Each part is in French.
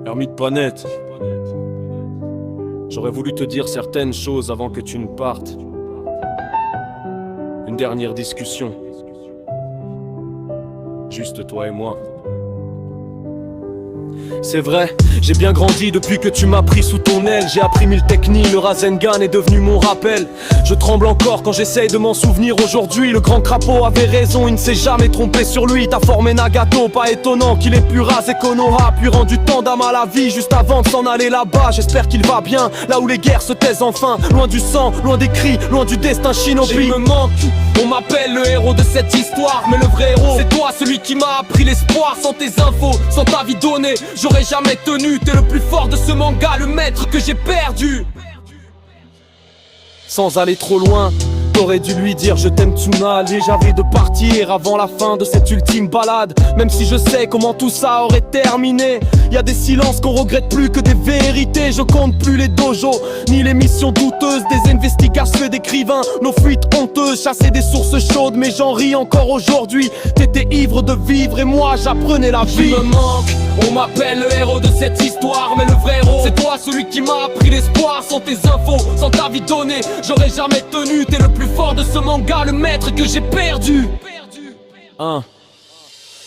Hermite Planète, j'aurais voulu te dire certaines choses avant que tu ne partes. Une dernière discussion. Juste toi et moi. C'est vrai, j'ai bien grandi depuis que tu m'as pris sous ton aile. J'ai appris 1000 techniques, le Rasengan est devenu mon rappel. Je tremble encore quand j'essaye de m'en souvenir aujourd'hui. Le grand crapaud avait raison, il ne s'est jamais trompé sur lui. T'as formé Nagato, pas étonnant qu'il ait pu raser Konoha, puis rendu tant d'âme à la vie juste avant de s'en aller là-bas. J'espère qu'il va bien, là où les guerres se taisent enfin. Loin du sang, loin des cris, loin du destin shinobi. Je me manque, on m'appelle le héros de cette histoire, mais le vrai héros, c'est toi, celui qui m'a appris l'espoir. Sans tes infos, sans ta vie donnée, j'aurais jamais tenu. T'es le plus fort de ce manga, le maître que j'ai perdu. Sans aller trop loin, t'aurais dû lui dire je t'aime Tsunade. Et j'avais de partir avant la fin de cette ultime balade. Même si je sais comment tout ça aurait terminé. Y a des silences qu'on regrette plus que des vérités. Je compte plus les dojos, ni les missions douteuses des investigations d'écrivains. Nos fuites honteuses, chasser des sources chaudes. Mais j'en ris encore aujourd'hui. T'étais ivre de vivre et moi j'apprenais la vie. Je me manque, on m'appelle le héros de cette histoire, mais le vrai héros, c'est toi, celui qui m'a appris l'espoir. Sans tes infos, sans ta vie donnée, j'aurais jamais tenu. T'es le plus fort de ce manga, le maître que j'ai perdu.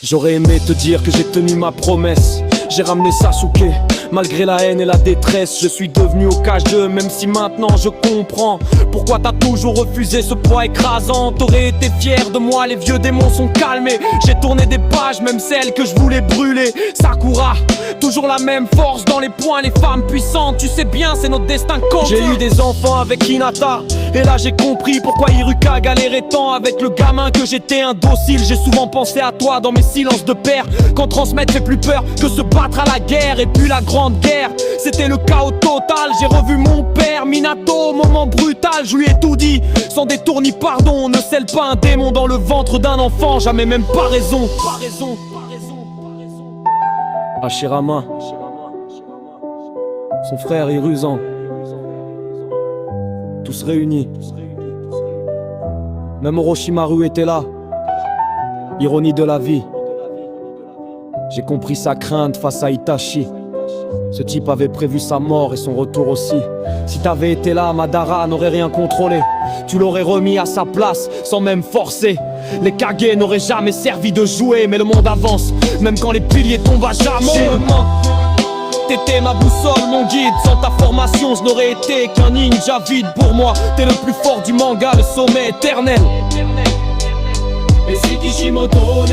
J'aurais aimé te dire que j'ai tenu ma promesse. J'ai ramené Sasuke, malgré la haine et la détresse. Je suis devenu Hokage, même si maintenant je comprends pourquoi t'as toujours refusé ce poids écrasant. T'aurais été fier de moi, les vieux démons sont calmés. J'ai tourné des pages, même celles que je voulais brûler. Sakura, toujours la même force dans les poings, les femmes puissantes. Tu sais bien, c'est notre destin commun. J'ai eu des enfants avec Hinata, et là j'ai compris pourquoi Iruka galérait tant avec le gamin que j'étais indocile. J'ai souvent pensé à toi dans mes silences de père, quand transmettre fait plus peur que se battre à la guerre. Et puis la grande guerre, c'était le chaos total. J'ai revu mon père, Minato, moment brutal. Je lui ai tout dit, sans détour ni pardon. On ne scelle pas un démon dans le ventre d'un enfant, jamais même pas raison. Hashirama, son frère Hiruzen, tous réunis. Même Orochimaru était là. Ironie de la vie. J'ai compris sa crainte face à Itachi. Ce type avait prévu sa mort et son retour aussi. Si t'avais été là, Madara n'aurait rien contrôlé. Tu l'aurais remis à sa place sans même forcer. Les Kage n'auraient jamais servi de jouet. Mais le monde avance, même quand les piliers tombent à jamais. T'étais ma boussole, mon guide. Sans ta formation, je n'aurais été qu'un ninja vide. Pour moi, t'es le plus fort du manga, le sommet éternel. Et si Kishimoto